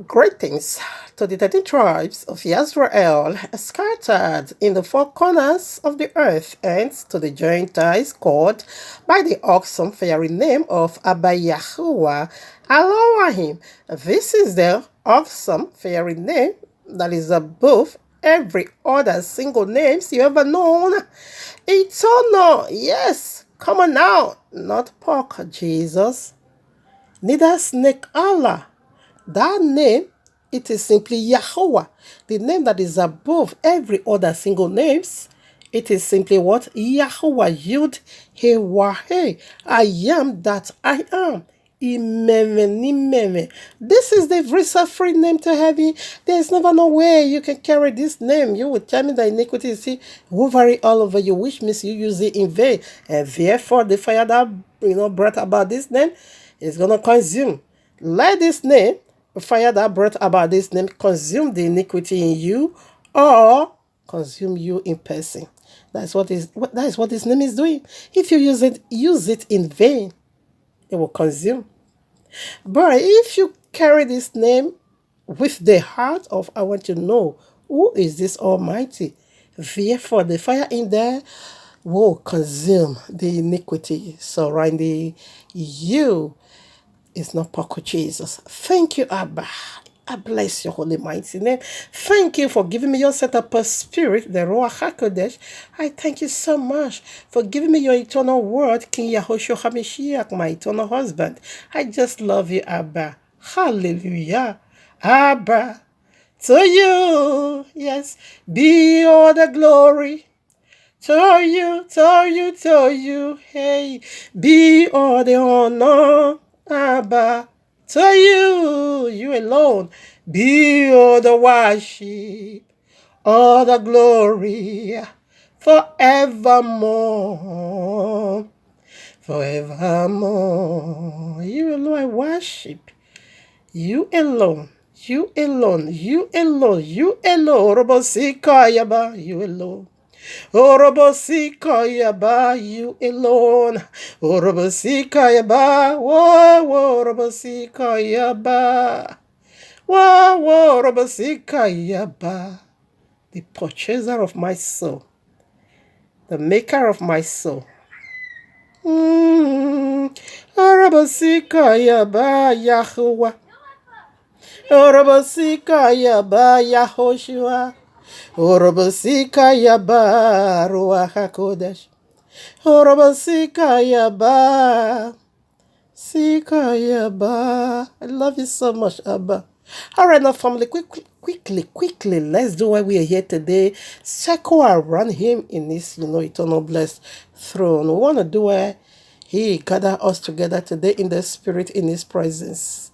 Greetings to the 13 tribes of Israel scattered in the four corners of the earth, and to the Gentiles called by the awesome fiery name of Abba Yahuwah Elohim. This is the awesome fiery name that is above every other single names you ever known. Eternal, yes, come on now, not pork Jesus, neither snake Allah. That name, it is simply Yahuwah, the name that is above every other single names. It is simply what? Yahuwah, Yud, He, Wah, I am that I am. Imeme, Nimeme. This is the free name to heaven. There is never no way you can carry this name. You will tell me the iniquity is hovering all over you, which means you use it in vain. And therefore, the fire that brought about this name is gonna consume. Let this name, fire that brought about this name, consume the iniquity in you, or consume you in person. That is what this name is doing. If you use it in vain, it will consume. But if you carry this name with the heart of I want to know who is this Almighty, therefore the fire in there will consume the iniquity surrounding you. It's not Paco Jesus. Thank you, Abba. I bless your holy mighty name. Thank you for giving me your setup of spirit, the Ruach HaKodesh. I thank you so much for giving me your eternal word, King Yahushua HaMashiach, my eternal husband. I just love you, Abba. Hallelujah. Abba, to you, yes, be all the glory. To you, hey, be all the honor, Abba, to you, you alone, be all the worship, all the glory, forevermore, forevermore. You alone I worship, you alone. You alone, you alone, you alone, Robosikayaba, you alone. Orobosikayaba, you alone. Orobosikayaba, whoa, Orobosikayaba. Whoa, Orobosikayaba. The purchaser of my soul, the maker of my soul. Orobosikayaba, Yahuwah. Orobosikayaba, Yahushua. Orobosika yaba Ruach HaKodesh. Orobosika yaba. Sika yaba. I love you so much, Abba. All right, now, family, quickly, let's do why we are here today. Circle around him in his, eternal blessed throne. We want to do where he gather us together today in the spirit, in his presence.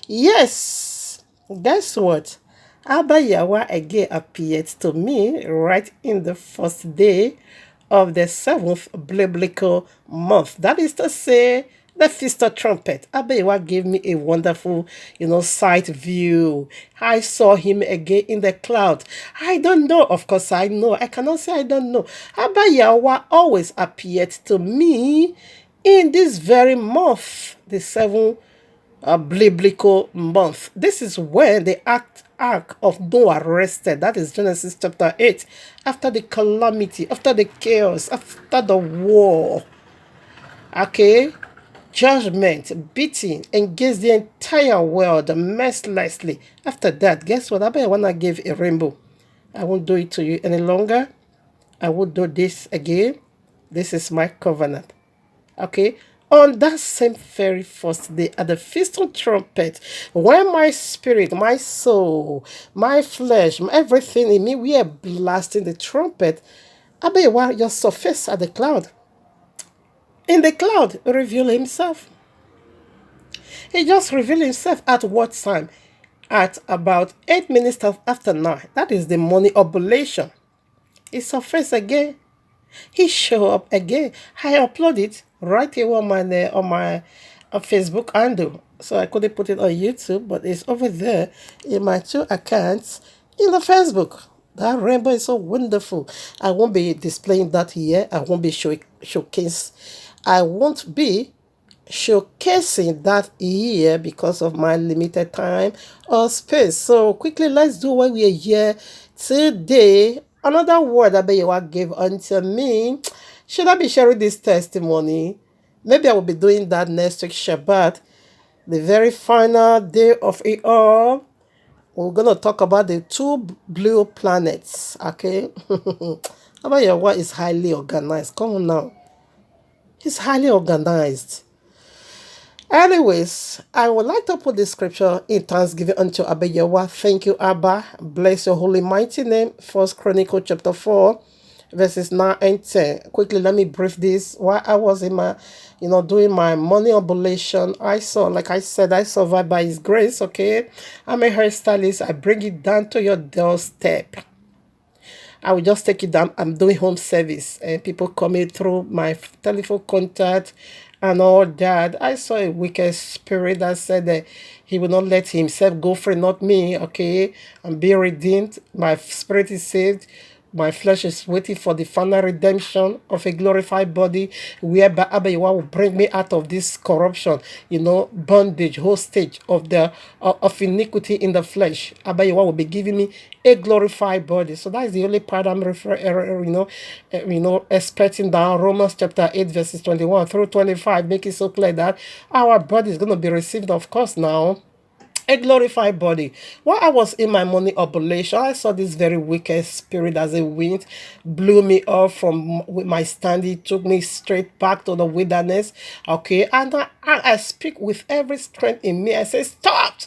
Yes, guess what? Abba Yahweh again appeared to me right in the first day of the 7th biblical month. That is to say, the Feast of Trumpet. Abba Yahweh gave me a wonderful, sight view. I saw him again in the cloud. I don't know. Of course, I know. I cannot say I don't know. Abba Yahweh always appeared to me in this very month, the 7th biblical month. This is when the ark of Noah rested. That is Genesis chapter 8. After the calamity, after the chaos, after the war. Okay? Judgment, beating, engaged the entire world mercilessly. After that, guess what? I bet when I give a rainbow, I won't do it to you any longer. I won't do this again. This is my covenant. Okay? On that same very first day, at the Feast of Trumpet, when my spirit, my soul, my flesh, everything in me, we are blasting the trumpet, Abewa just surfaced at the cloud. In the cloud, reveal himself. He just revealed himself at what time? At about 8 minutes after 9. That is the morning oblation. He surfaced again. He showed up again. I uploaded it right here on my Facebook handle. So I couldn't put it on YouTube, but it's over there in my 2 accounts in the Facebook. That rainbow is so wonderful. I won't be displaying that here. I won't be showcase. I won't be showcasing that here because of my limited time or space. So quickly, let's do what we are here today. Another word that Yahuwah gave unto me. Should I be sharing this testimony? Maybe I will be doing that next week, Shabbat, the very final day of it all. We're going to talk about the two blue planets, okay? About Yahuwah is highly organized. Come on now. He's highly organized. Anyways, I would like to put the scripture in thanksgiving unto Abba Yahuwah. Thank you, Abba. Bless your holy mighty name. First Chronicle chapter 4, verses 9 and 10. Quickly, let me brief this. While I was in my, doing my money oblation, I saw, like I said, I survived by his grace, okay? I'm a hairstylist. I bring it down to your doorstep. I will just take it down. I'm doing home service and people coming through my telephone contact and all that. I saw a wicked spirit that said that he will not let himself go free, not me, okay? I'm being redeemed. My spirit is saved. My flesh is waiting for the final redemption of a glorified body, whereby Abba Yahuwah will bring me out of this corruption, bondage, hostage of the of iniquity in the flesh. Abba Yahuwah will be giving me a glorified body. So that is the only part I'm expecting down. Romans chapter 8, verses 21 through 25, make it so clear that our body is going to be received, of course, now a glorified body. While I was in my morning oblation, I saw this very wicked spirit as a wind blew me off from with my standing, took me straight back to the wilderness. Okay, and I speak with every strength in me. I say, stop!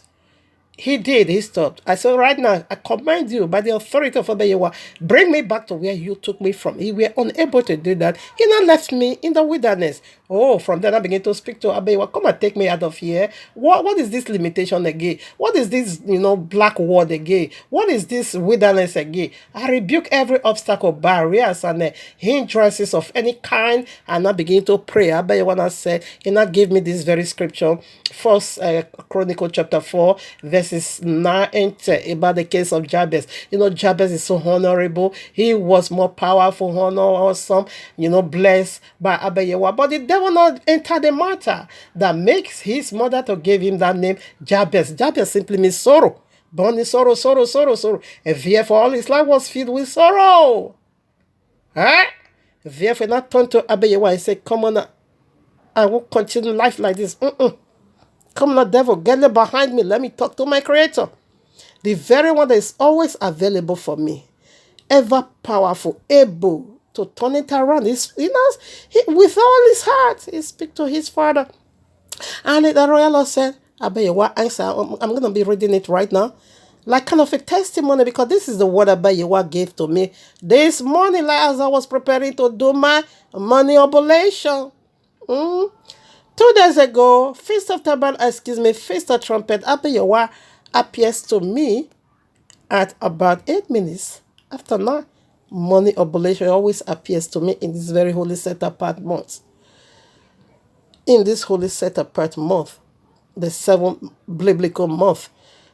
He did. He stopped. I said, right now, I command you by the authority of Abba Yahuwah, bring me back to where you took me from. He were unable to do that. He now left me in the wilderness. Oh, from then I began to speak to Abba Yahuwah, come and take me out of here. What is this limitation again? What is this, black word again? What is this wilderness again? I rebuke every obstacle, barriers, and hindrances of any kind, and I begin to pray. Abba Yahuwah said, he now gave me this very scripture, First Chronicle chapter 4, verses 9 and 10, about the case of Jabez. Jabez is so honorable. He was more powerful, honor, awesome, blessed by Abba Yahuwah. But the devil not enter the matter. That makes his mother to give him that name, Jabez. Jabez simply means sorrow. Born in sorrow, sorrow, sorrow, sorrow. And therefore all his life was filled with sorrow. Huh? Therefore not turn to Abba Yahuwah and say, come on, I will continue life like this. Come on, devil, get behind me. Let me talk to my creator. The very one that is always available for me. Ever powerful, able to turn it around. With all his heart, he speaks to his father. And the royal Lord said, Abba Yahuwah answer. I'm going to be reading it right now. Like kind of a testimony, because this is the word Abba Yahuwah gave to me this morning, like as I was preparing to do my money oblation. 2 days ago, Feast of Trumpet, Abba Yahuwah appears to me at about 8 minutes after 9. Money oblation always appears to me in this very holy set apart month. In this holy set apart month, the 7th biblical month.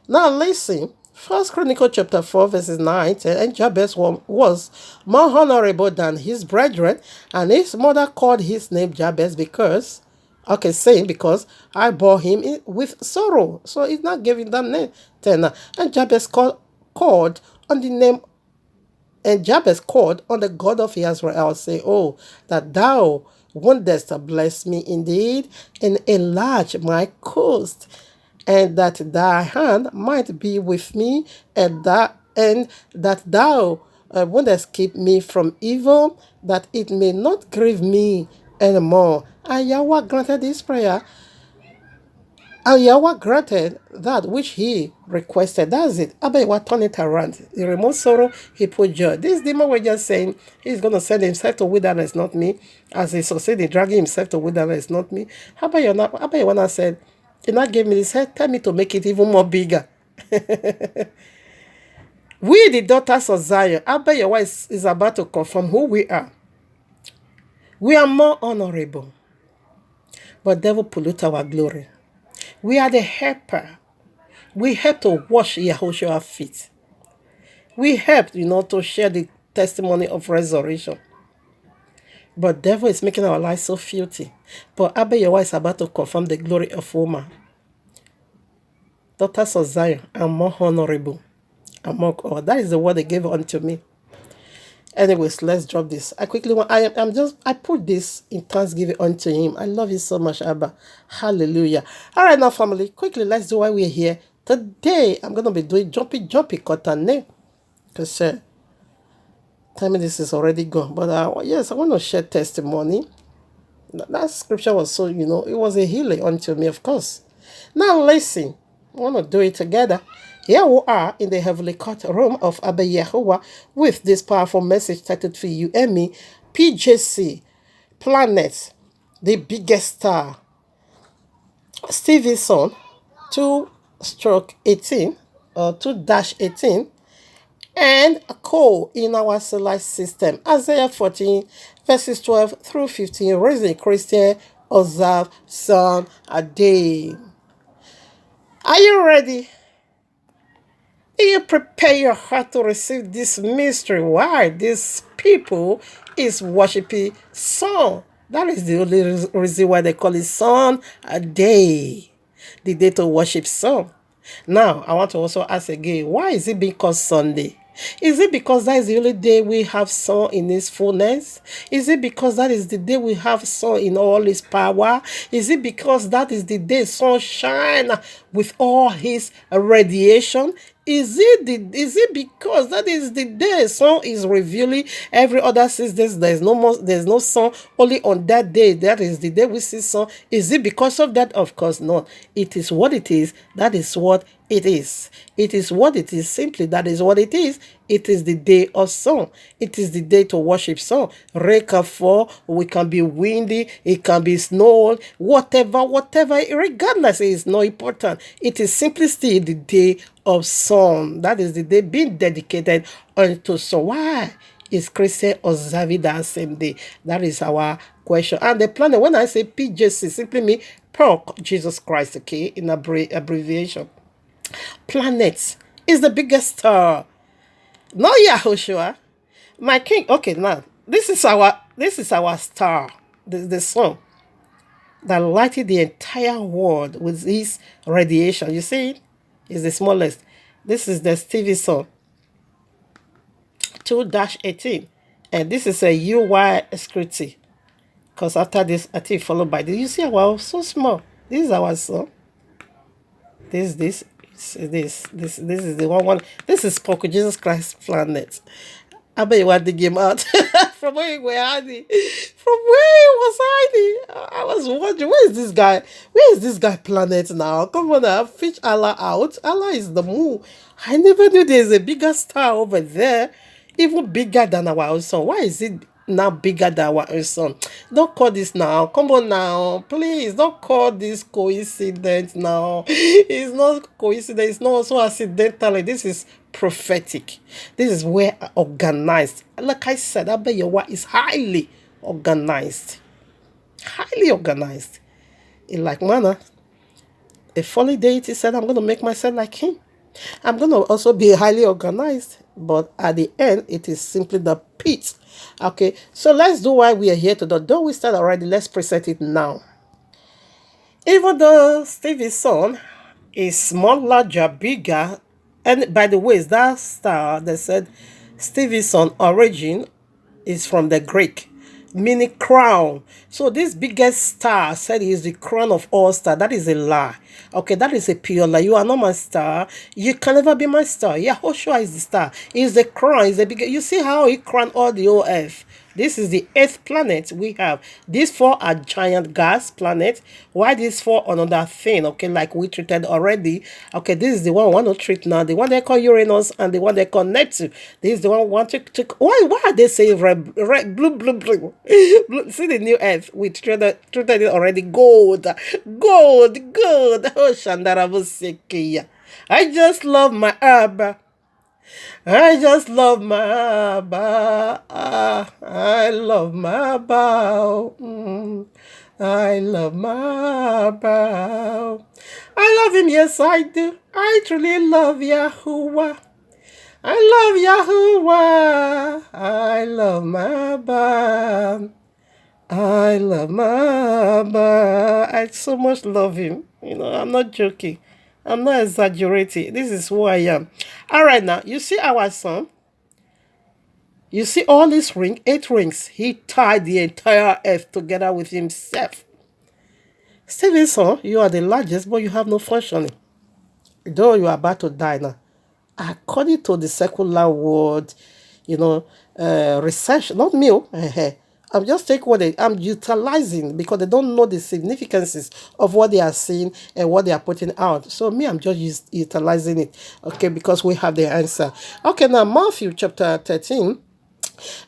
Now listen, First Chronicle chapter 4, verses 9, and Jabez was more honorable than his brethren, and his mother called his name Jabez because I bore him with sorrow. So he's not giving that name. And Jabez called on the name, and Jabez called on the God of Israel, say, oh, that thou wouldest bless me indeed, and enlarge my coast, and that thy hand might be with me, and that thou wouldest keep me from evil, that it may not grieve me anymore. And Yahweh granted this prayer. And Yahweh granted that which he requested. That's it. Abba Yahuwah turned it around. He removed sorrow, he put joy. This demon was just saying he's going to send himself to wilderness, not me. As he succeeded in dragging himself to wilderness, not me. Abba Yahuwah said, he not gave me this head, tell me to make it even more bigger. We, the daughters of Zion, Abba Yahuwah is about to confirm who we are. We are more honorable. But devil pollute our glory. We are the helper. We help to wash YAHUAH'S feet. We help, to share the testimony of resurrection. But devil is making our lives so filthy. But Abba Yahuwah is about to confirm the glory of woman. Daughters of Zion are more honorable among all. That is the word they gave unto me. Anyways, let's drop this. I put this in thanksgiving unto him. I love you so much, Abba. Hallelujah. All right, now, family, quickly, let's do why we're here. Today, I'm going to be doing jumpy cotton, because time this is already gone. But yes, I want to share testimony. That scripture was so, it was a healing unto me, of course. Now, listen. I want to do it together. Here we are in the heavenly courtroom of Abba Yahuwah with this powerful message titled for you and me, PJC, Planet, the biggest star, Stephenson 2-18 or 2-18, and a coal in our solar system. Isaiah 14, verses 12 through 15, raising Christian, observe sun a day. Are you ready? Do you prepare your heart to receive this mystery? Why these people is worshiping sun? That is the only reason why they call it sun a day. The day to worship sun. Now, I want to also ask again, why is it being called Sunday? Is it because that is the only day we have sun in its fullness? Is it because that is the day we have sun in all its power? Is it because that is the day sun shine with all his radiation? Is it because that is the day sun is revealing every other 6 days there's no sun, only on that day, that is the day we see sun? Is it because of that? Of course not. It is what it is. That is what it is. It is what it is. Simply, that is what it is. It is the day of sun. It is the day to worship sun. Rain can fall, we can be windy, it can be snow, whatever, regardless, it is not important. It is simply still the day of sun. That is the day being dedicated unto sun. Why is Christian observing that same day? That is our question. And the planet, when I say PJC, simply mean per Jesus Christ, okay, in abbreviation. Planets is the biggest star. Not Yahushua, my king. Okay, now this is our star, the sun that lighted the entire world with his radiation. You see it? It's the smallest. This is the Stephenson 2-18, and this is a YAHUAH'S. Because after this, I think followed by this. You see, wow, so small. This is our sun. This is the one. This is Poco Jesus Christ planet. I bet you want the game out from where you were hiding. From where he was hiding. I was wondering, where is this guy? Where is this guy planet now? Come on now, fish Allah out. Allah is the moon. I never knew there's a bigger star over there, even bigger than our own sun. Why is it now bigger than our own sun? Don't call this now. Come on now. Please don't call this coincidence now. It's not coincidence. It's not also accidentally. This is prophetic. This is where organized. Like I said, Abba Yahuwah is highly organized. Highly organized. In like manner, a fallen deity said, I'm going to make myself like him. I'm going to also be highly organized, but at the end, it is simply the pit. Okay, so let's do why we are here today. Though we start already, let's present it now. Even though Stephenson is small, larger, bigger, and by the way, that star that said Stephenson origin is from the Greek, meaning crown. So this biggest star said he is the crown of all stars. That is a lie. Okay, that is a pure lie. You are not my star. You can never be my star. Yahushua is the star. He is the crown. Is the biggest. You see how he crowned all the whole earth. This is the 8th planet we have. These 4 are giant gas planets. Why these 4 another thing? Okay, like we treated already. Okay, this is the one we want to treat now. The one they call Uranus and the one they call Neptune. This is the one we want to why are they saying red, blue? See the new earth. We treated it already. Gold. Oh, Shandarabusekia. I just love my herb. I just love my bow. I love my bow. I love my bow. I love him, yes I do. I truly love Yahuwah. I love Yahuwah. I love my bow. I love Mama. I so much love him. I'm not joking. I'm not exaggerating. This is who I am. All right, now, you see our son? You see all these rings, 8 rings? He tied the entire earth together with himself. Stephenson, you are the largest, but you have no functioning. Though you are about to die now. According to the secular world, you know, research, not me. I'm just taking I'm utilizing because they don't know the significances of what they are seeing and what they are putting out. So me, I'm just utilizing it, okay, because we have the answer. Okay, now Matthew chapter 13,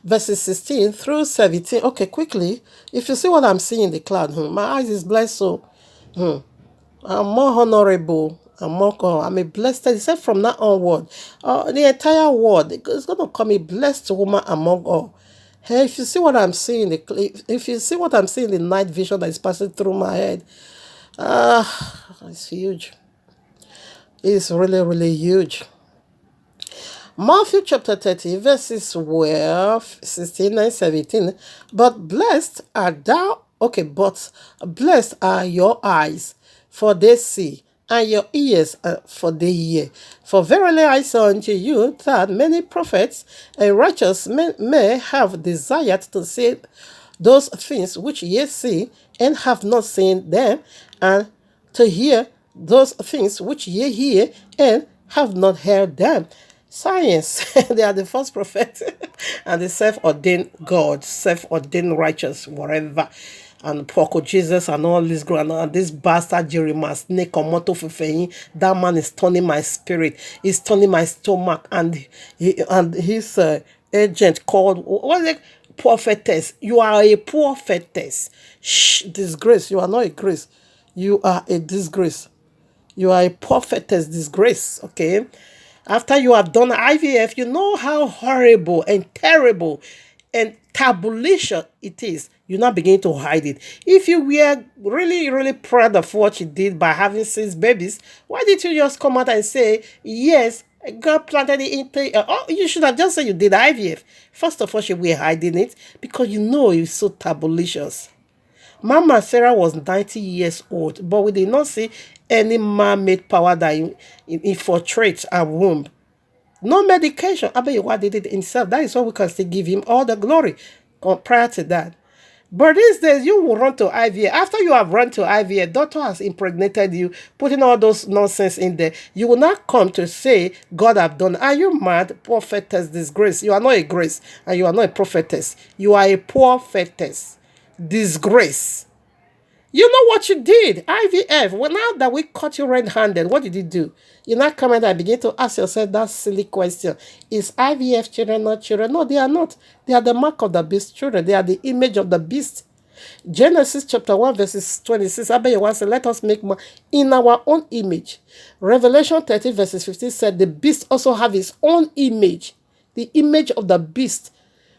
verses 16 through 17. Okay, quickly, if you see what I'm seeing in the cloud, my eyes is blessed, so I'm more honorable. I'm a blessed. He said from now onward, the entire world is going to come a blessed woman among all. Hey, if you see what I'm seeing, if you see what I'm seeing, the night vision that is passing through my head, it's huge. It's really, really huge. Matthew chapter 30, verses 12, 16 and 17. But blessed art thou, okay, but blessed are your eyes, for they see, and your ears, for they hear. For verily I say unto you that many prophets and righteous men may have desired to see those things which ye see, and have not seen them, and to hear those things which ye hear, and have not heard them. Science, they are the first prophet and the self-ordained God, self-ordained righteous, whatever. And Poco Jesus and all this and this bastard Jeremiah snake or motto that man is turning my spirit, he's turning my stomach, and his agent called what is it? Prophetess. You are a prophetess. Shh, disgrace. You are not a grace. You are a disgrace. You are a prophetess disgrace, okay? After you have done IVF, you know how horrible and terrible and tabulation it is. You now begin to hide it. If you were really, really proud of what you did by having 6 babies, why did you just come out and say, yes, God planted it into... you should have just said you did IVF. First of all, you were hiding it because you know it's so tabulicious. Mama Sarah was 90 years old, but we did not see any man-made power that infiltrates her womb. No medication. Abayewa did it himself. That is why we can still give him all the glory prior to that. But these days, you will run to IVF. After you have run to IVF, doctor has impregnated you, putting all those nonsense in there. You will not come to say, God have done. Are you mad? Prophetess disgrace. You are not a grace, and you are not a prophetess. You are a prophetess. Disgrace. You know what you did? IVF. Well, now that we caught you red-handed, what did you do? You now come and begin to ask yourself that silly question. Is IVF children not children? No, they are not. They are the mark of the beast children. They are the image of the beast. Genesis chapter 1 verses 26. Abayewa said, let us make man in our own image. Revelation 30 verses 15 said, the beast also have his own image. The image of the beast.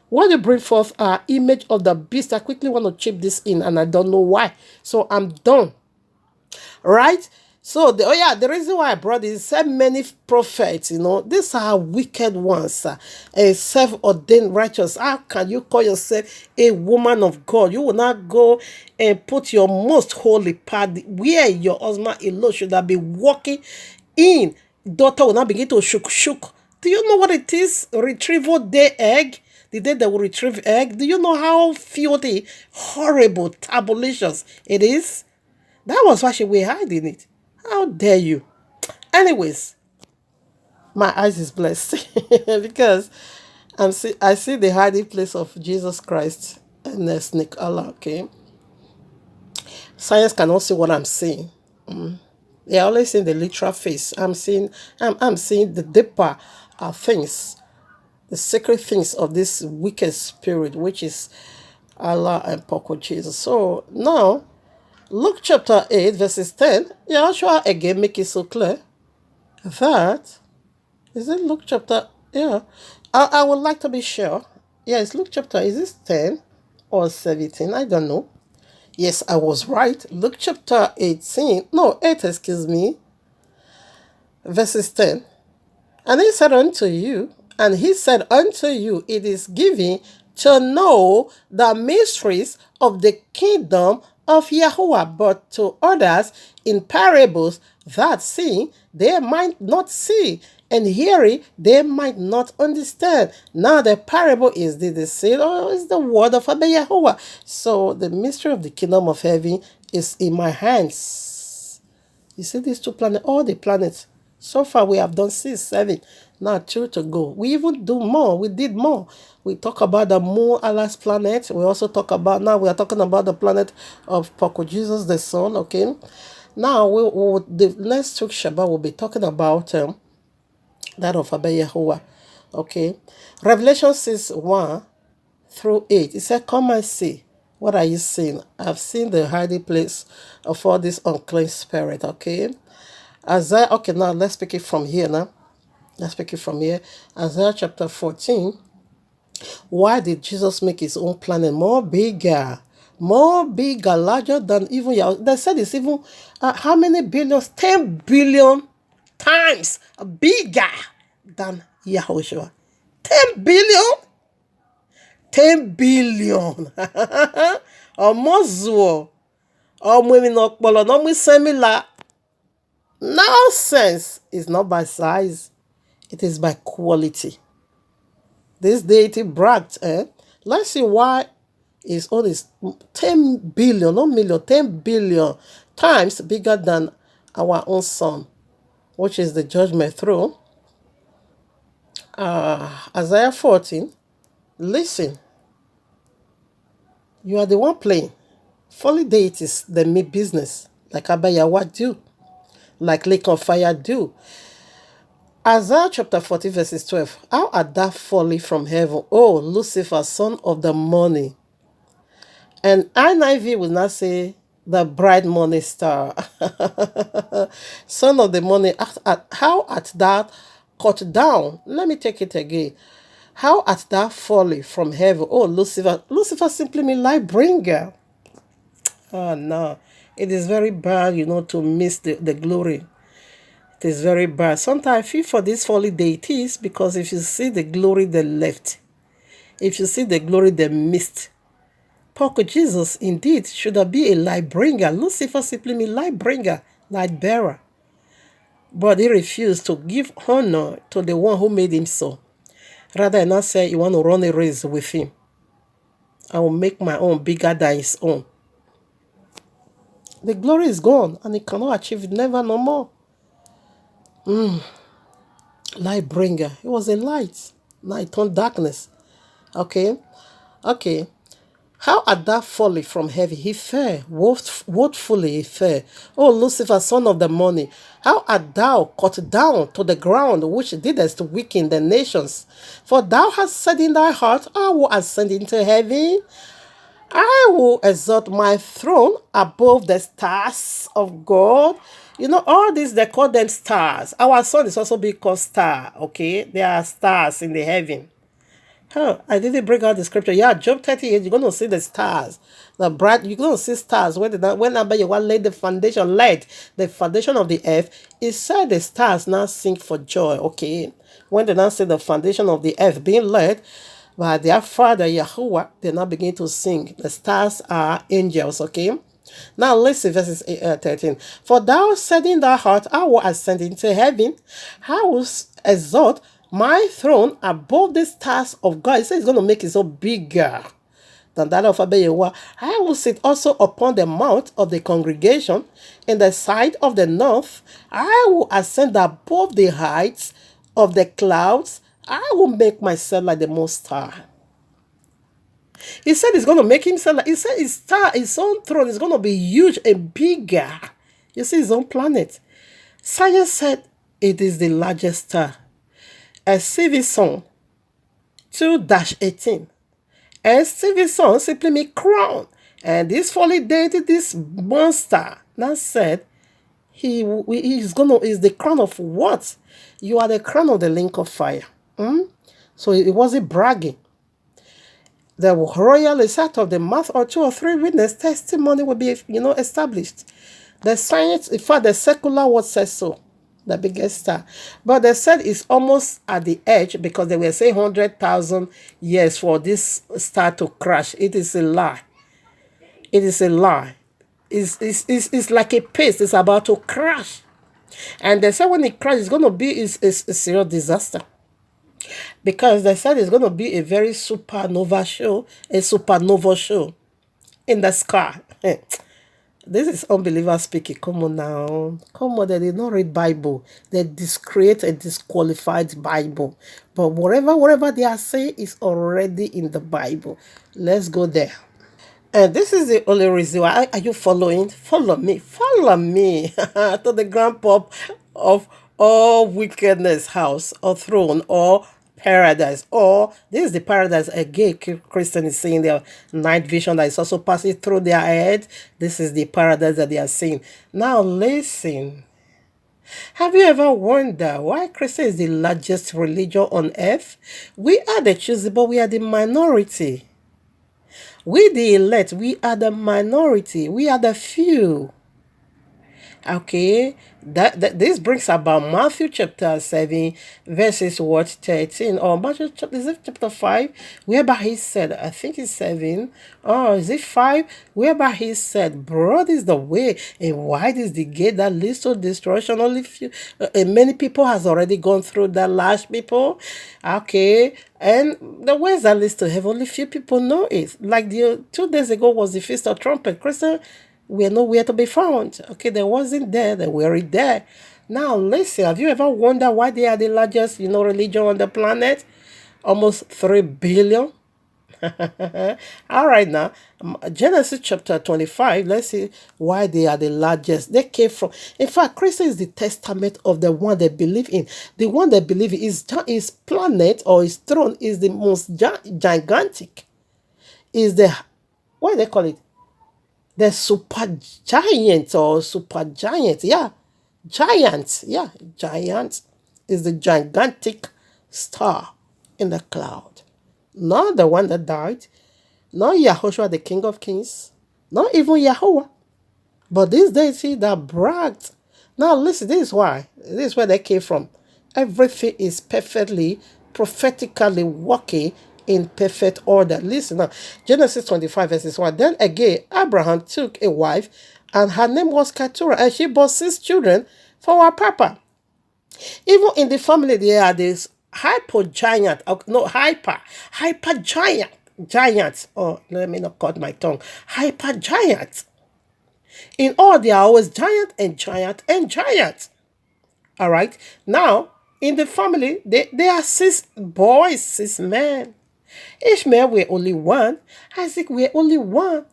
What you bring forth are image of the beast. I quickly want to chip this in and I don't know why. So I'm done. Right? So, the reason why I brought this, so many prophets, these are wicked ones, self-ordained righteous. How can you call yourself a woman of God? You will not go and put your most holy part where your husband alone should have been walking in. Daughter will not begin to shook. Do you know what it is? Retrieval day egg? The day they will retrieve egg. Do you know how filthy, horrible, tabulicious it is? That was why she was hiding it. How dare you? Anyways, my eyes is blessed because I see the hiding place of Jesus Christ and the snake Allah, okay? Science cannot see what I'm seeing. They are always seeing the literal face. I'm seeing the deeper things, the secret things of this wicked spirit, which is Allah and Poco Jesus. So now, Luke chapter 8, verses 10, Yahushua again make it so clear that, is it Luke chapter, yeah, I would like to be sure. Yeah, it's Luke chapter, is this 10 or 17? I don't know. Yes, I was right. Luke chapter 18, no, 8, excuse me, verses 10. And he said unto you, it is given to know the mysteries of the kingdom of Yahuwah, but to others in parables, that seeing they might not see, and hearing they might not understand. Now the parable is the seed, or is the word of Abba Yahuwah. So the mystery of the kingdom of heaven is in my hands. You see these two planets, all the planets. So far we have done 6, 7. Now 2 to go. We even do more. We did more. We talk about the moon, Allah's planet. We also talk about, now we are talking about the planet of Poko Jesus, the sun, okay? Now, the next week Shabbat will be talking about that of Abba Yahuwah, okay? Revelation 6, 1 through 8. It said, come and see. What are you seeing? I've seen the hiding place of all this unclean spirit, okay? Isaiah, okay, now let's pick it from here now. Let's pick it from here. Isaiah chapter 14. Why did Jesus make his own planet more bigger, larger than even Yahweh? They said it's even, how many billions? 10 billion times bigger than Yahushua. 10 billion? 10 billion. Almost or similar. Nonsense. It's not by size, it is by quality. This deity bragged, let's see why his own is 10 billion, not million, 10 billion times bigger than our own sun, which is the judgment throne. Isaiah 14, listen, you are the one playing. Folly deities, they make business, like Abba Yahuwah do, like Lake of Fire do. Isaiah chapter 40 verses 12. How art thou fallen from heaven, O Lucifer, son of the morning? And NIV will not say the bright morning star. Son of the morning, how art thou cut down? Let me take it again. How art thou fallen from heaven, O Lucifer? Lucifer simply means light bringer. Oh no, it is very bad, to miss the glory. It is very bad. Sometimes I feel for these fallen deities, because if you see the glory they left, if you see the glory they missed, Poko Jesus indeed should have been a light bringer. Lucifer simply means light bringer, light bearer. But he refused to give honor to the one who made him so. Rather than not say you want to run a race with him. I will make my own bigger than his own. The glory is gone, and he cannot achieve it, never no more. Light bringer. It was a light. Now it turned darkness. Okay. How art thou fallen from heaven? He fell. Woefully he fell. O Lucifer, son of the morning, how art thou cut down to the ground, which didst weaken the nations? For thou hast said in thy heart, I will ascend into heaven. I will exalt my throne above the stars of God. All these, they call them stars. Our sun is also being called star, okay? There are stars in the heaven. I didn't bring out the scripture. Yeah, Job 38, you're going to see the stars. The bright, you're going to see stars. When Abba Yahuwah laid the foundation of the earth, it said the stars now sing for joy, okay? When they now see the foundation of the earth being laid by their father Yahuwah, they now begin to sing. The stars are angels, okay? Now listen, verses 13. For thou said in thy heart, I will ascend into heaven. I will exalt my throne above the stars of God. He says he's going to make it so bigger than that of Abba Yahuwah. I will sit also upon the mount of the congregation in the side of the north. I will ascend above the heights of the clouds. I will make myself like the Most High. He said he's going to make himself like, he said his own throne is going to be huge and bigger. You see his own planet. Science said it is the largest star. Stephenson2-18. And Stephenson simply means crown. And this fallen deity, this monster, now said he is the crown of what? You are the crown of the link of fire. So it wasn't bragging. The royal is out of the mouth or 2 or 3 witness testimony will be, established. The science, in fact, the secular word says so. the biggest star. But they said it's almost at the edge because they were saying 100,000 years for this star to crash. It is a lie. It is a lie. It's like a paste. It's about to crash. And they said when it crashes, it's going to be a serious disaster. Because they said it's going to be a very supernova show in the sky. This is unbeliever speaking. Come on now. Come on, they did not read Bible. They discreate and disqualified Bible. But whatever they are saying is already in the Bible. Let's go there. And this is the only reason why. Are you following? Follow me. Follow me to the grand pop of all wickedness house or throne or paradise. Or this is the paradise a gay Christian is seeing their night vision that is also passing through their head. This is the paradise that they are seeing. Now listen. Have you ever wondered why Christian is the largest religion on earth? We are the chosen, but we are the minority. We, the elect, we are the minority. We are the few. Okay, this brings about Matthew chapter 7, verses what 13, or Matthew is it chapter 5, whereby he said, I think it's 7, or is it 5, whereby he said, broad is the way and wide is the gate that leads to destruction. Only few, many people has already gone through that. Large people, okay, and the ways that leads to heaven, only few people know it. Like the 2 days ago was the Feast of Trumpet. Christian were nowhere to be found. Okay, they wasn't there, they weren't there. Now listen, have you ever wondered why they are the largest, religion on the planet? Almost 3 billion. All right, now Genesis chapter 25. Let's see why they are the largest. They came from, in fact, Christ is the testament of the one they believe in. The one they believe in his planet or his throne is the most gigantic. Is the, what do they call it? The super giant or super giant, yeah, giant, yeah, giant is the gigantic star in the cloud. Not the one that died, not Yahushua, the King of Kings, not even Yahuwah, but this deity that bragged. Now listen, this is why. This is where they came from. Everything is perfectly, prophetically working in perfect order. Listen now. Genesis 25 verses 1. Then again, Abraham took a wife, and her name was Keturah, and she bore 6 children for her papa. Even in the family, there are this hyper giant, giant. Oh, let me not cut my tongue. Hyper giant. In all, they are always giant and giant and giant. All right. Now, in the family, there are 6 boys, 6 men. Ishmael were only 1. Isaac were only 1.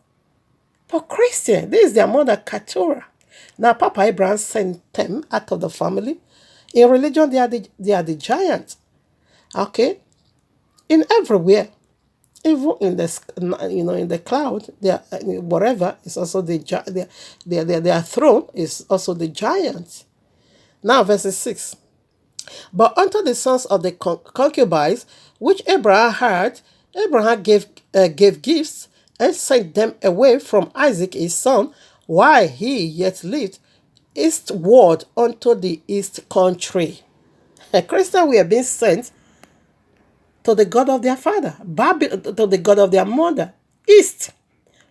But Christian, this is their mother, Keturah. Now, Papa Abraham sent them out of the family. In religion, they are the giants. Okay? In everywhere. Even in the, in the cloud, whatever is also their throne is also the giants. Now, verse 6. But unto the sons of the concubines, which Abraham had, Abraham gave gifts and sent them away from Isaac his son, while he yet lived, eastward unto the east country. Christians were being sent to the God of their father, to the God of their mother. East.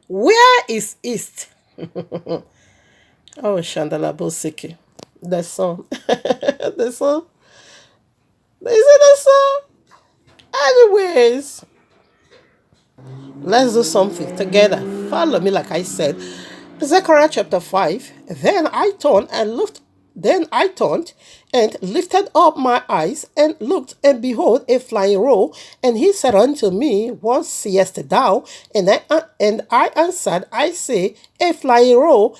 Where is east? Oh, Shandala Bosiki. The song. The song. Is it the song? Anyways, let's do something together. Follow me, like I said. Zechariah chapter 5. Then I turned and lifted up my eyes and looked, and behold, a flying roll. And he said unto me, what seest thou? And I answered, I say, a flying roll.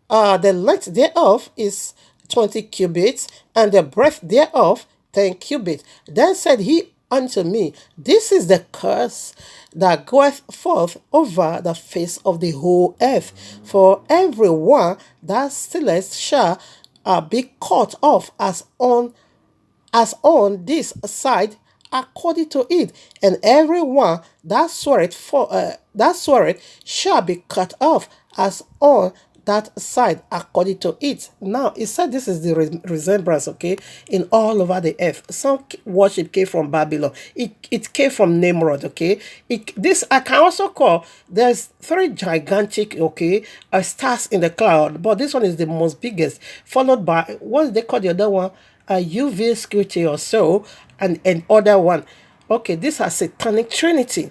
The length thereof is 20 cubits, and the breadth thereof 10 cubits. Then said he unto me, this is the curse that goeth forth over the face of the whole earth. For every one that stealeth shall be cut off as on this side according to it, and every one that sweareth shall be cut off as on that side according to it. Now, it said this is the resemblance, okay, in all over the earth. Some worship came from Babylon. It came from Nimrod, okay. This I can also call, there's three gigantic, okay, stars in the cloud, but this one is the most biggest, followed by, what do they call the other one? A UV security or so, and other one. Okay, these are satanic trinity.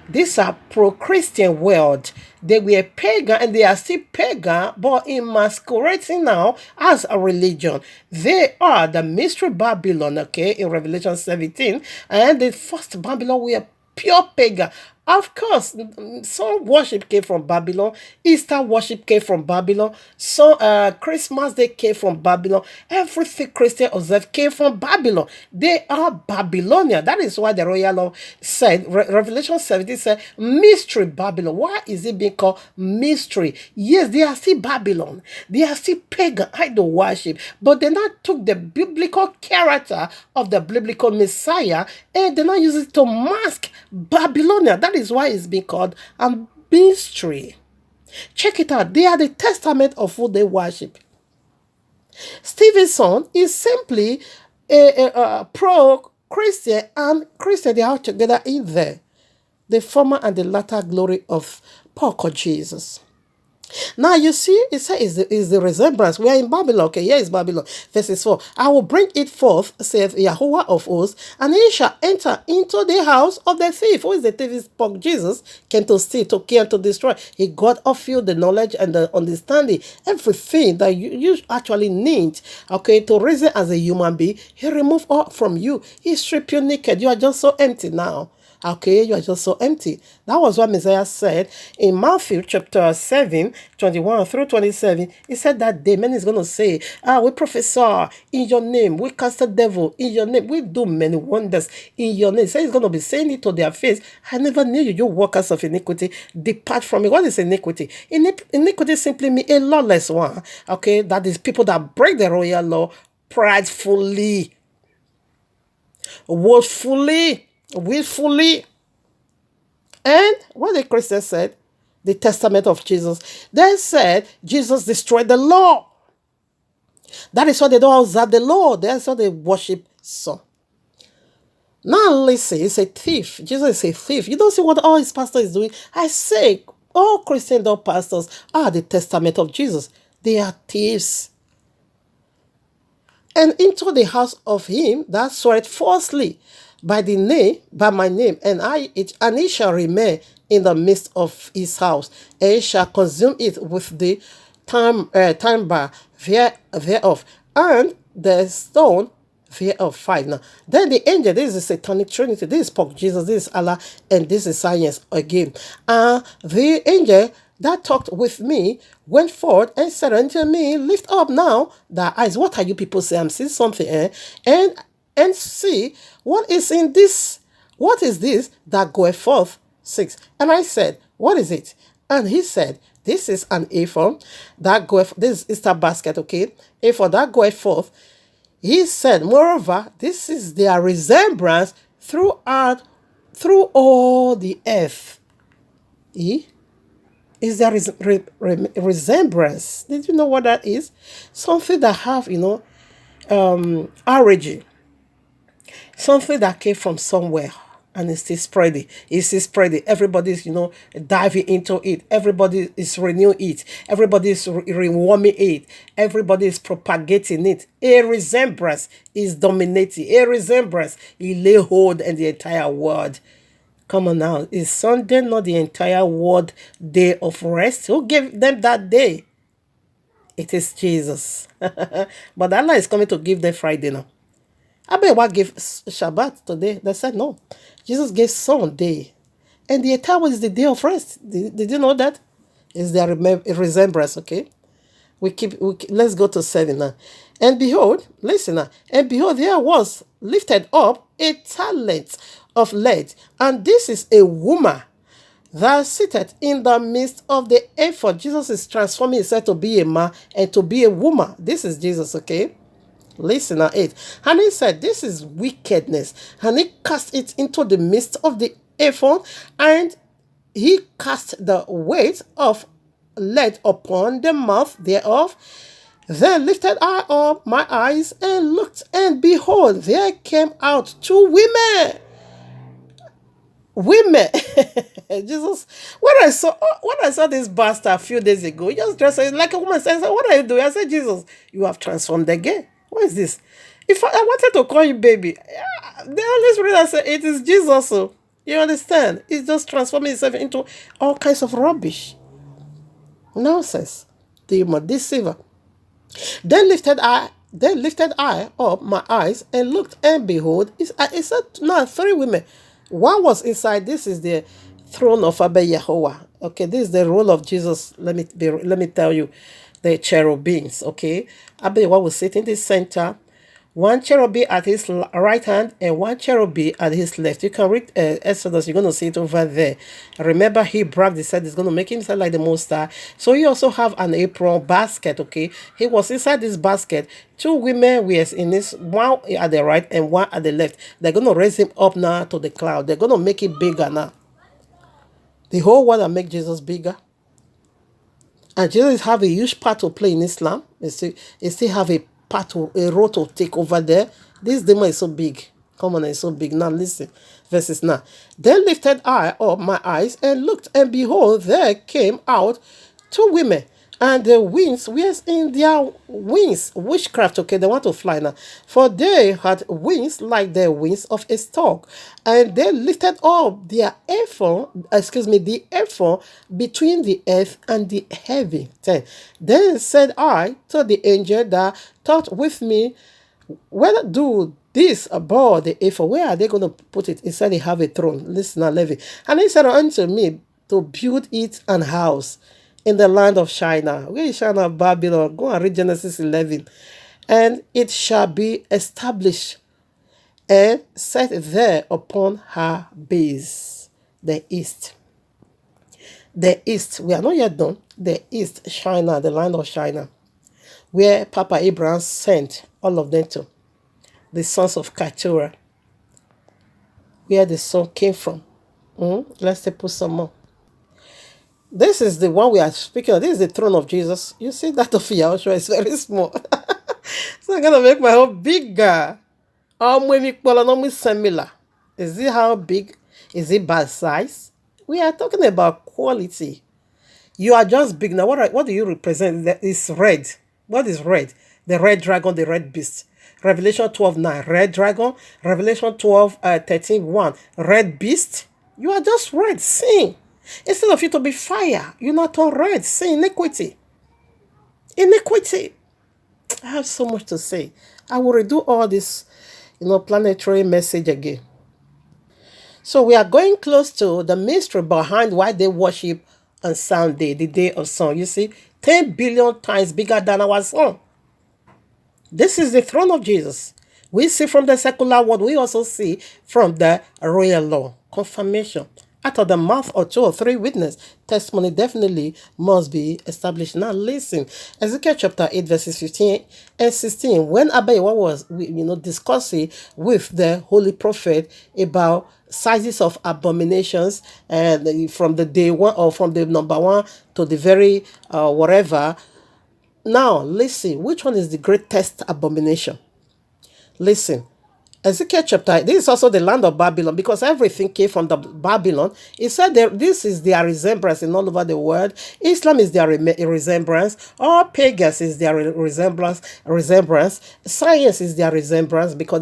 These are pro-Christian world. They were pagan and they are still pagan, but in masquerading now as a religion. They are the mystery Babylon, okay, in Revelation 17. And the first Babylon were pure pagan. Of course, some worship came from Babylon. Easter worship came from Babylon. So Christmas Day came from Babylon. Everything Christian observe came from Babylon. They are Babylonian. That is why the royal law said, Revelation 17 said, mystery Babylon. Why is it being called mystery? Yes, they are still Babylon. They are still pagan idol worship. But they now took the biblical character of the biblical Messiah and they now use it to mask Babylonia. That is why it's being called a mystery. Check it out. They are the testament of who they worship. Stephenson is simply a pro-Christian and Christian. They are together in there. The former and the latter glory of Porco Jesus. Now you see, it says is the resemblance. We are in Babylon. Okay, here is Babylon. Verses 4. I will bring it forth, saith Yahuwah of hosts, and he shall enter into the house of the thief. Who is the thief? Is Pork Jesus came to steal, to kill, to destroy. He got off you the knowledge and the understanding, everything that you actually need, okay, to reason as a human being. He removed all from you. He stripped you naked. You are just so empty now. Okay, you are just so empty. That was what Messiah said in Matthew chapter 7, 21 through 27. He said that day, man is going to say, we prophesy in your name, we cast the devil in your name, we do many wonders in your name. So he's going to be saying it to their face. I never knew you, you workers of iniquity. Depart from me. What is iniquity? Iniquity simply means a lawless one. Okay, that is people that break the royal law pridefully, willfully, and what the Christians said, the testament of Jesus, they said Jesus destroyed the law. That is why they don't observe the law. That's why they worship so. Now listen, he's a thief. Jesus is a thief. You don't see what all his pastors is doing. I say all Christian pastors are the testament of Jesus. They are thieves. And into the house of him that swore falsely by my name, and he shall remain in the midst of his house, and he shall consume it with the timber thereof, and the stone thereof. 5. Now, then the angel, this is the satanic trinity, this is Pork Jesus, this is Allah, and this is science again. The angel that talked with me went forth and said unto me, lift up now thy eyes. What are you people saying? I'm seeing something, and see what is in this. What is this that goeth forth? 6. And I said, what is it? And he said, this is an ephod that goeth. This is Easter basket, okay? Ephod that goeth forth. He said, moreover, this is their resemblance through all the earth. Is there resemblance? Did you know what that is? Something that have, origin. Something that came from somewhere and it's still spreading. It's still spreading. Everybody's, diving into it. Everybody is renewing it. Everybody is rewarming it. Everybody is propagating it. A resemblance is dominating. A resemblance, it lay hold in the entire world. Come on now. Is Sunday not the entire world day of rest? Who gave them that day? It is Jesus. But Allah is coming to give them Friday now. I bet what gave Shabbat today? They said no. Jesus gave Sunday. And the entire world is the day of rest. Did you know that? It's their resemblance, okay? Let's go to 7 now. And behold, listen now. And behold, there was lifted up a talent of lead. And this is a woman that sitteth in the midst of the ephod. Jesus is transforming himself to be a man and to be a woman. This is Jesus, okay? Listen at 8. And he said, this is wickedness. And he cast it into the midst of the ephod, and he cast the weight of let upon the mouth thereof. Then lifted I up my eyes and looked, and behold, there came out two women. Jesus, when I saw this bastard a few days ago, he just dressed like a woman. Says, "What are you doing?" I said, "Jesus, you have transformed again. What is this?" If I wanted to call you baby, the Holy Spirit said, "It is Jesus." So you understand? It's just transforming itself into all kinds of rubbish, nonsense, demon, deceiver. Then lifted I up my eyes and looked, and behold, it said now three women. One was inside. This is the throne of Abba Yahuwah. Okay, this is the role of Jesus. Let me tell you, the cherubims. Okay, Abba Yahuwah will sit in the center. One cherubim at his right hand and one cherubim at his left. You can read Exodus, you're going to see it over there. Remember, he bragged, he said he's going to make himself like the Most High. So he also have an apron basket, okay? He was inside this basket. Two women were in this, one at the right and one at the left. They're going to raise him up now to the cloud. They're going to make it bigger now. The whole world will make Jesus bigger. And Jesus have a huge part to play in Islam. He still have a role to take over there. This demon is so big. Come on, it's so big. Now listen. Verses 9. Then lifted I up my eyes and looked, and behold, there came out two women, and the wings were in their wings. Witchcraft, okay, they want to fly now. For they had wings like the wings of a stork. And they lifted up the ephod between the earth and the heaven. 10. Then said I to the angel that talked with me, whether do this aboard the ephod, where are they going to put it? He said they have a throne. Listen now, Levi. And he said unto me to build it an house in the land of China. Where is China? Babylon. Go and read Genesis 11. And it shall be established and set there upon her base. The east. The east. We are not yet done. The east, China, the land of China, where Papa Abraham sent all of them to. The sons of Keturah, where the son came from. Let's put some more. This is the one we are speaking of. This is the throne of Jesus. You see that of Yahushua is very small. So I'm going to make my home bigger. Similar. Is it how big? Is it by size? We are talking about quality. You are just big. Now, what do you represent? It's red. What is red? The red dragon, the red beast. Revelation 12:9, red dragon. Revelation 12:13:1, red beast. You are just red, sin. Instead of you to be fire, you're not on red, sin, iniquity. Iniquity. I have so much to say. I will redo all this, planetary message again. So we are going close to the mystery behind why they worship on Sunday, the day of sun. You see, 10 billion times bigger than our sun. This is the throne of Jesus. We see from the secular world, we also see from the royal law. Confirmation. Out of the mouth of 2 or 3 witnesses, testimony definitely must be established. Now listen, Ezekiel chapter 8 verses 15 and 16. When Abba was discussing with the holy prophet about sizes of abominations, and from the day one or from the number 1 to the very whatever. Now listen, which one is the greatest abomination? Listen. Ezekiel chapter, this is also the land of Babylon, because everything came from the Babylon. It said this is their resemblance in all over the world. Islam is their resemblance. All pagans is their resemblance. Science is their resemblance, because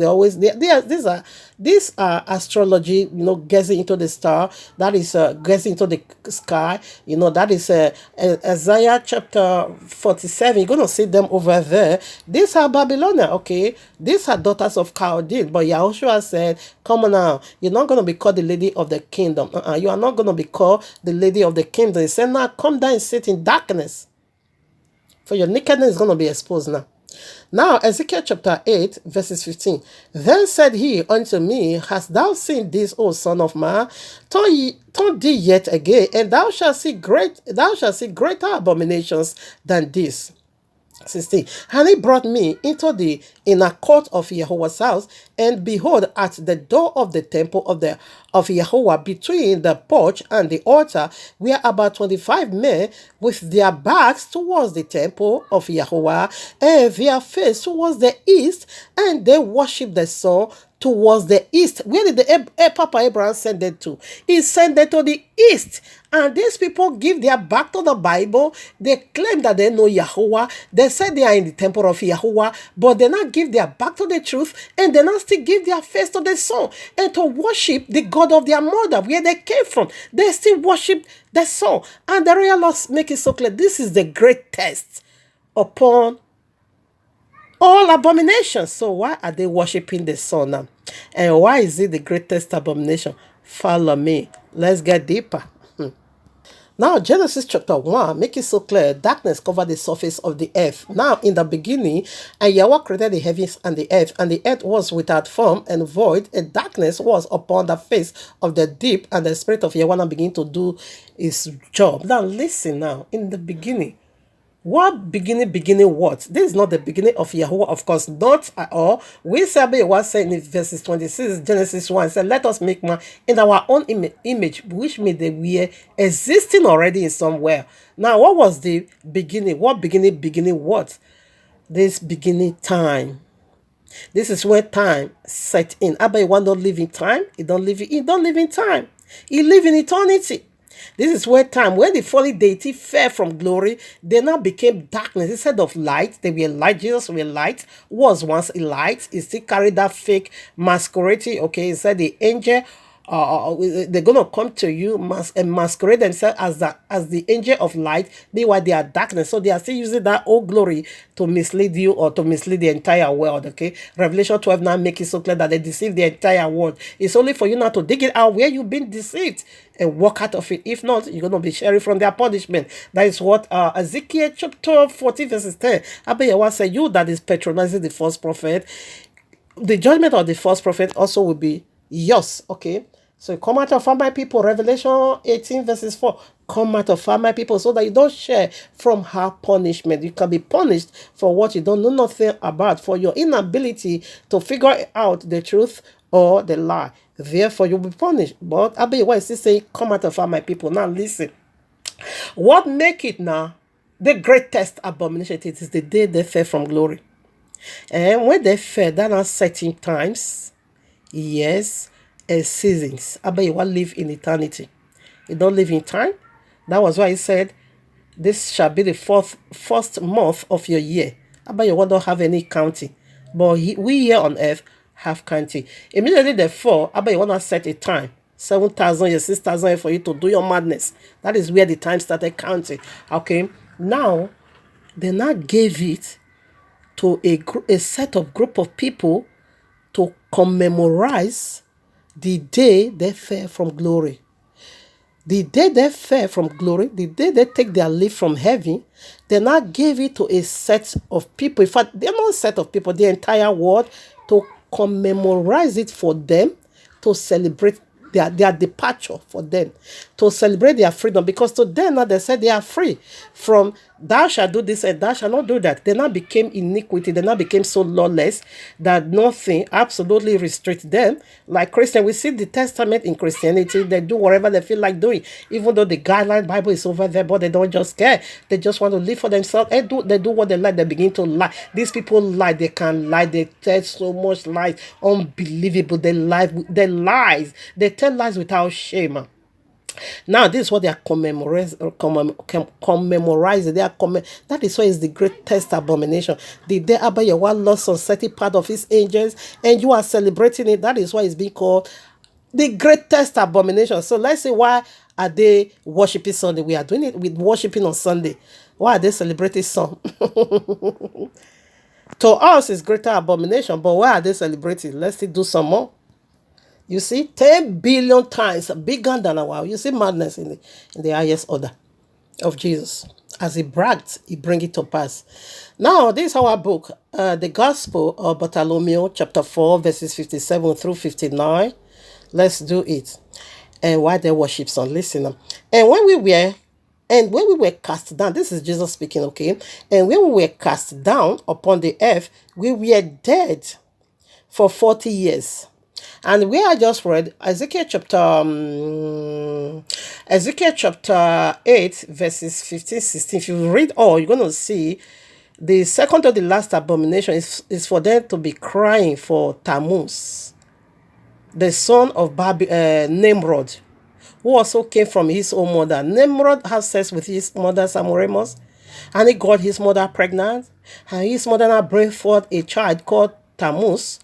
these are astrology, gazing into the star. That is gazing into the sky. That is Isaiah chapter 47. You're going to see them over there. These are Babylonian, okay? These are daughters of Chaldean. But Yahushua said, come on now, you're not going to be called the lady of the kingdom. You are not going to be called the lady of the kingdom. He said, now come down and sit in darkness, for your nakedness is going to be exposed now. Now, Ezekiel chapter 8, verses 15. Then said he unto me, hast thou seen this, O son of man? Turn thee yet again, and thou shalt see greater abominations than this. 16. And he brought me into the inner court of YAHUAH'S house, and behold, at the door of the temple of YAHUAH, between the porch and the altar, were about 25 men with their backs towards the temple of YAHUAH, and their face towards the east, and they worshipped the sun towards the east. Where did the Papa Abraham send them to? He sent them to the east. And these people give their back to the Bible. They claim that they know YAHUAH. They say they are in the temple of YAHUAH, but they not give their back to the truth, and they not still give their face to the sun and to worship the God of their mother, where they came from. They still worship the sun. And the royal laws make it so clear. This is the great test upon all abominations. So why are they worshiping the sun now? And why is it the greatest abomination? Follow me. Let's get deeper. Now, Genesis chapter 1 make it so clear. Darkness covered the surface of the earth. Now, in the beginning, and Yahweh created the heavens and the earth was without form and void, and darkness was upon the face of the deep, and the spirit of Yahweh began to do his job. Now, listen now. In the beginning, what beginning what? This is not the beginning of Yahuwah, of course, not at all. We say was saying in verses 26, Genesis 1, said, let us make man in our own image, which means they were existing already in somewhere. Now, what was the beginning? What beginning what? This beginning time. This is where time set in. Abba, you want to live in time? He don't live in time. He live in eternity. This is where time, when the fallen deity fell from glory, they now became darkness instead of light. They were light. Jesus were light, was once a light. He still carried that fake masquerading. Okay, he said the angel, they're gonna come to you and masquerade themselves as the angel of light. Meanwhile, they are darkness. So they are still using that old glory to mislead you or to mislead the entire world. Okay, Revelation 12 now make it so clear that they deceive the entire world. It's only for you now to dig it out where you've been deceived and walk out of it. If not, you're going to be sharing from their punishment. That is what Ezekiel chapter 14 verses 10. Abayawa said, you that is patronizing the false prophet, the judgment of the false prophet also will be yours. Okay, so come out of my people. Revelation 18 verses 4. Come out of my people, so that you don't share from her punishment. You can be punished for what you don't know nothing about, for your inability to figure out the truth or the lie. Therefore, you'll be punished. But Abiyawa is still saying, come out of my people. Now listen. What make it now the greatest abomination? It is the day they fell from glory. And when they fell, there are certain times, yes, and seasons. Abiyawa live in eternity. You don't live in time. That was why he said, this shall be the first month of your year. Abiyawa don't have any counting. But we here on earth have counting. Immediately therefore, Abba, you want to set a time. 7,000 years, 6,000 years for you to do your madness. That is where the time started counting. Okay. Now, they now gave it to a set of group of people to commemorate the day they fell from glory. The day they fell from glory, the day they take their leave from heaven, they now gave it to a set of people. In fact, they're not a set of people, the entire world, to commemorate it for them, to celebrate their departure for them, to celebrate their freedom. Because to them now they said they are free from thou shalt do this and thou shalt not do that. They now became iniquity. They now became so lawless that nothing absolutely restricts them. Like Christian, we see the testament in Christianity. They do whatever they feel like doing, even though the guideline Bible is over there, but they don't just care. They just want to live for themselves and they do what they like. They begin to lie. These people lie. They can lie. They tell so much lies, unbelievable. They lie. They lies. They tell lies without shame. Now, this is what they are commemorizing. That is why it's the greatest abomination. The day Abba Yahweh lost some certain part of his angels, and you are celebrating it. That is why it's being called the greatest abomination. So let's say, why are they worshiping Sunday? We are doing it with worshiping on Sunday. Why are they celebrating some? To us, it's greater abomination, but why are they celebrating? Let's do some more. You see, 10 billion times bigger than our. You see madness in the highest order of Jesus. As he bragged, he bring it to pass. Now, this is our book, the Gospel of Bartholomew, chapter 4, verses 57 through 59. Let's do it. And why they worship son. Listen. And when we were And when we were cast down, this is Jesus speaking, okay? And when we were cast down upon the earth, we were dead for 40 years. And we are just read Ezekiel chapter 8, verses 15, 16. If you read all, you're going to see the second to the last abomination is for them to be crying for Tammuz, the son of Nimrod, who also came from his own mother. Nimrod had sex with his mother, Samuramus, and he got his mother pregnant. And his mother now brought forth a child called Tammuz.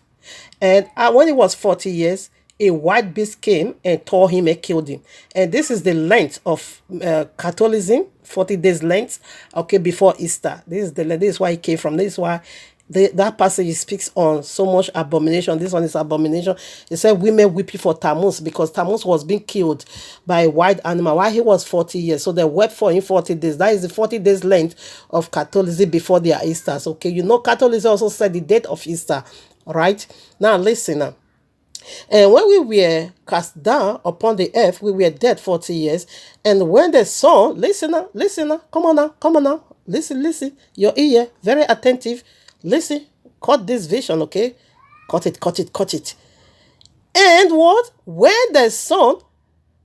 And when he was 40 years, a white beast came and tore him and killed him. And this is the length of Catholicism, 40 days length, okay, before Easter. This is why he came from. This is why that passage speaks on so much abomination. This one is abomination. It said women weeping for Tammuz because Tammuz was being killed by a wild animal while he was 40 years. So they wept for him 40 days. That is the 40 days length of Catholicism before their Easters. Okay, you know Catholicism also said the date of Easter. Right? Now listen now. And when we were cast down upon the earth, we were dead 40 years. And when the sun, listen now, come on now, listen, your ear, very attentive, listen, cut this vision, okay? Cut it. And what? When the sun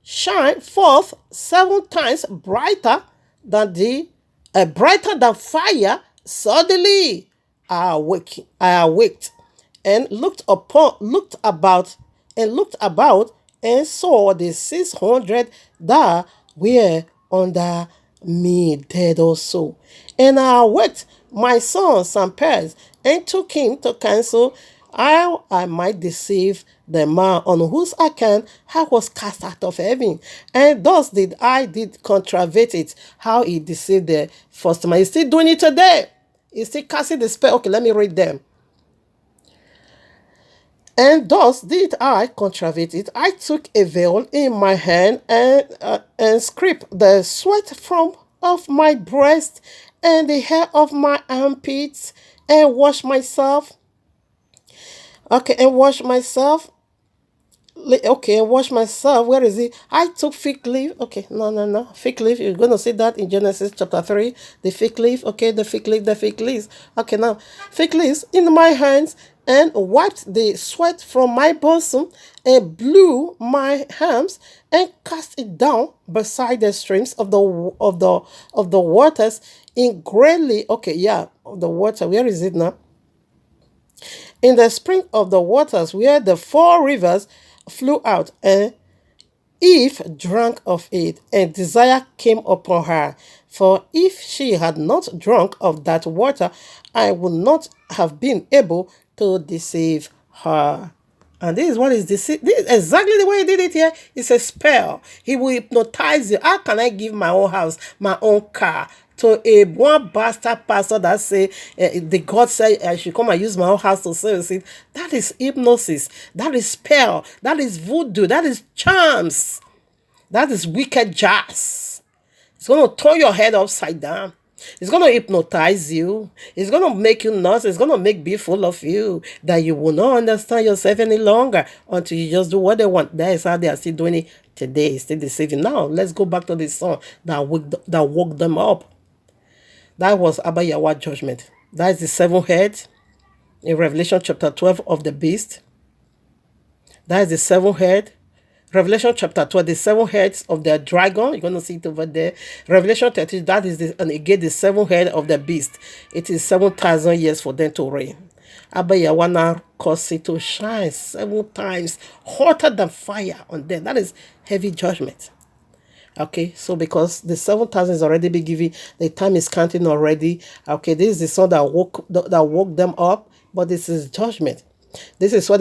shine forth 7 times brighter than fire, suddenly I awaked and looked about and saw the 600 that were under me dead also. And I awaked my son Sampers and took him to counsel how I might deceive the man on whose account I was cast out of heaven. And thus did contravert it, how he deceived the first man. He's still doing it today. He's still casting the spell. Okay, let me read them. And thus did I contravert it. I took a veil in my hand and scraped the sweat from off my breast and the hair of my armpits and washed myself. Okay, and washed myself. Okay, wash myself. Where is it? I took fig leaf. Okay, no. Fig leaf. You're going to see that in Genesis chapter 3. The fig leaf. Okay, the fig leaves. Okay, now, fig leaves in my hands and wiped the sweat from my bosom and blew my hands and cast it down beside the streams of the waters in greatly. Okay, yeah, of the water. Where is it now? In the spring of the waters where the 4 rivers flew out, and Eve drank of it, and desire came upon her. For if she had not drunk of that water, I would not have been able to deceive her. And this is what is deceit. This is exactly the way he did it here. It's a spell. He will hypnotize you. How can I give my own house, my own car, to a one bastard pastor that say the God said I should come and use my own house to service it? That is hypnosis. That is spell. That is voodoo. That is charms. That is wicked jazz. It's going to turn your head upside down. It's going to hypnotize you. It's going to make you nuts. It's going to make be full of you that you will not understand yourself any longer until you just do what they want. That is how they are still doing it today. Still deceiving. Now, let's go back to the song that woke them up. That was Abba YAHUAH'S judgment. That is the 7 heads in Revelation chapter 12 of the beast. That is the 7 head. Revelation chapter 12, the 7 heads of the dragon. You're going to see it over there. Revelation 13, that is the 7 head of the beast. It is 7,000 years for them to reign. Abba YAHUAH now cause it to shine 7 times hotter than fire on them. That is heavy judgment. Okay, so because the 7,000 is already been given, the time is counting already. Okay, this is the sun that woke them up, but this is judgment. This is what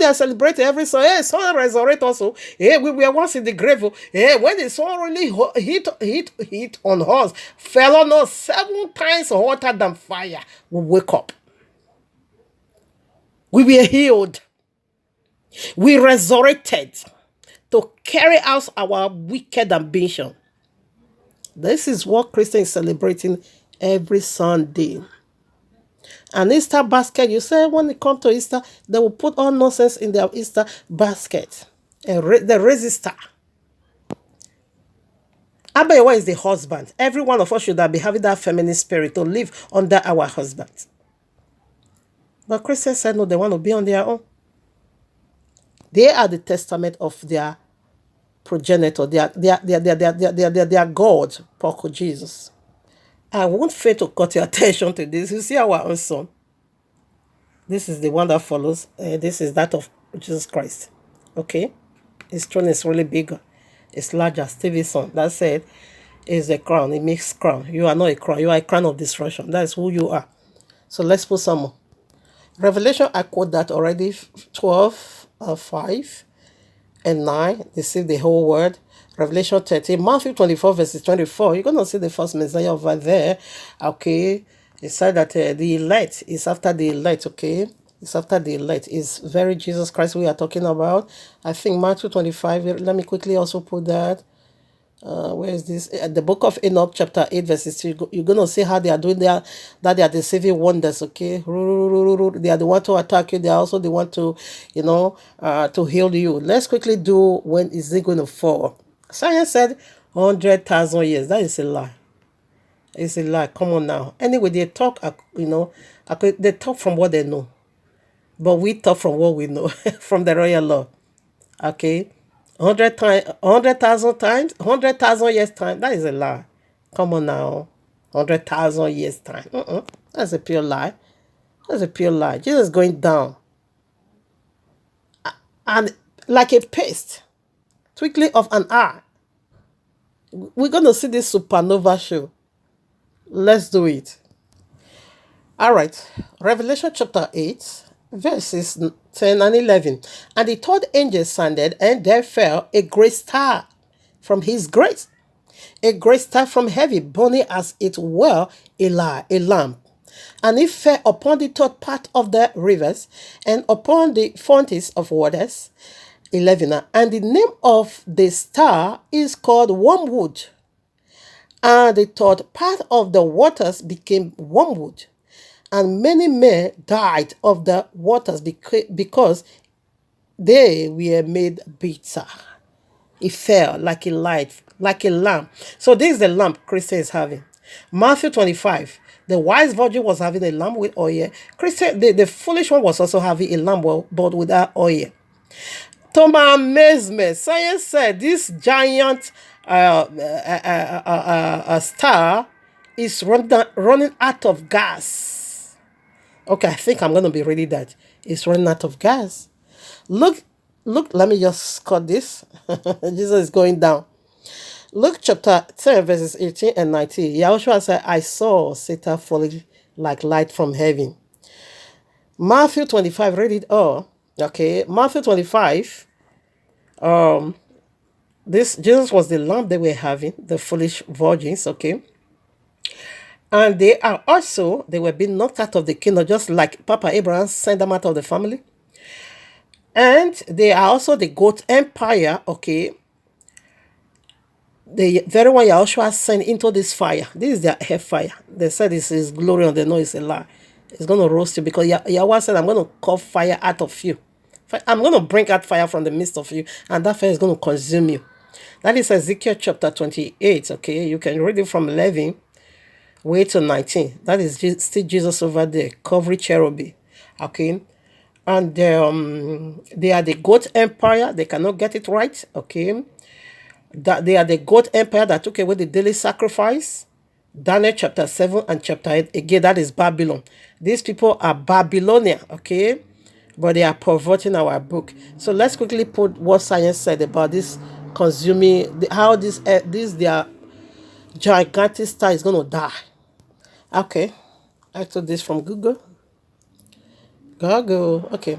they are celebrating every Sunday. Hey, sun resurrect also. Hey, we were once in the grave. Hey, when the sun really hit on us, fell on us 7 times hotter than fire, we wake up. We were healed. We resurrected to carry out our wicked ambition. This is what Christians is celebrating every Sunday. An Easter basket, you say when it comes to Easter, they will put all nonsense in their Easter basket. The resistor. Abayawa is the husband. Every one of us should be having that feminine spirit to live under our husbands. But Christians said no, they want to be on their own. They are the testament of their progenitor, their God, Paul Jesus. I won't fail to cut your attention to this. You see our own son. This is the one that follows. This is that of Jesus Christ. Okay? His throne is really bigger. It's larger. Stephenson. That said, is a crown. It makes crown. You are not a crown. You are a crown of destruction. That is who you are. So let's put some more. Revelation, I quote that already. 12, 5 and 9. Deceive the whole world. Revelation 13. Matthew 24, verses 24. You're going to see the first Messiah over there. Okay. It said that the elect is after the elect. Okay. It's after the elect. It's very Jesus Christ we are talking about. I think Matthew 25. Let me quickly also put that. Where is this? The book of Enoch, chapter 8, verses 2. You're going to see how they are doing that they are deceiving wonders, okay? They are the one to attack you. They are also the one to, to heal you. Let's quickly do when is it going to fall. Science said 100,000 years. That is a lie. It's a lie. Come on now. Anyway, they talk, they talk from what they know. But we talk from what we know, from the royal law. Okay? 100,000 times, 100,000 years time. That is a lie. Come on now. 100,000 years time. That's a pure lie. That's a pure lie. Jesus is going down. And like a paste, twinkling of an eye. We're going to see this supernova show. Let's do it. All right. Revelation chapter 8. Verses 10 and 11. And the third angel sounded, and there fell a great star from his grace, a great star from heaven, burning as it were a lamp. And it fell upon the third part of the rivers, and upon the fountains of waters. 11. And the name of the star is called wormwood. And the third part of the waters became wormwood. And many men died of the waters because they were made bitter. It fell like a light, like a lamp. So this is the lamp Christian is having. Matthew 25. The wise virgin was having a lamp with oil. Christian, the foolish one was also having a lamp but without oil. To my amazement, science said this giant star is running out of gas. Okay, I think I'm going to be reading that. It's running out of gas. Look, let me just cut this. Jesus is going down. Luke chapter 10, verses 18 and 19. Yahushua said, I saw Satan falling like light from heaven. Matthew 25, read it all. Okay, Matthew 25. This Jesus was the lamp they were having, the foolish virgins, okay? And they were being knocked out of the kingdom, just like Papa Abraham sent them out of the family. And they are also the goat empire, okay? The very one Yahushua sent into this fire. This is their hair fire. They said this is glory and they know it's a lie. It's going to roast you because Yahweh said, I'm going to call fire out of you. I'm going to bring out fire from the midst of you, and that fire is going to consume you. That is Ezekiel chapter 28, okay? You can read it from 11 way to 19. That is still Jesus over there, covering cherubim. Okay. And they are the goat empire. They cannot get it right. Okay. That they are the goat empire that took away the daily sacrifice. Daniel chapter 7 and chapter 8. Again, that is Babylon. These people are Babylonian. Okay. But they are perverting our book. So let's quickly put what science said about this consuming, how this their gigantic star is going to die. Okay, I took this from Google. Okay.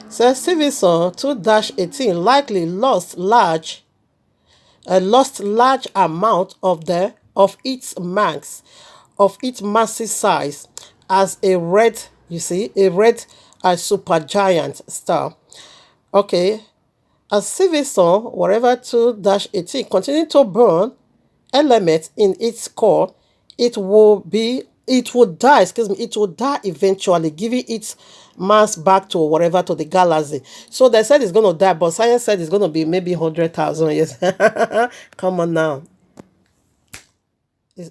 So Stephenson2-18 likely lost large amount of its massive size as a red supergiant star. Okay, as Stephenson, whatever 2-18 continued to burn elements in its core, it will die eventually, giving its mass back to whatever, to the galaxy. So they said it's going to die, but science said it's going to be maybe 100,000 years. Come on now.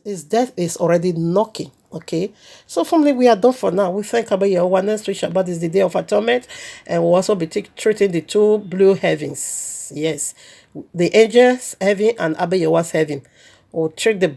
His death is already knocking. Okay, so family, we are done for now. We thank Abba Yahuwah. Next week Shabbat is the day of atonement, and we'll also be treating the two blue heavens. Yes, the angels heaven and Abba Yahuwah's heaven. We'll treat the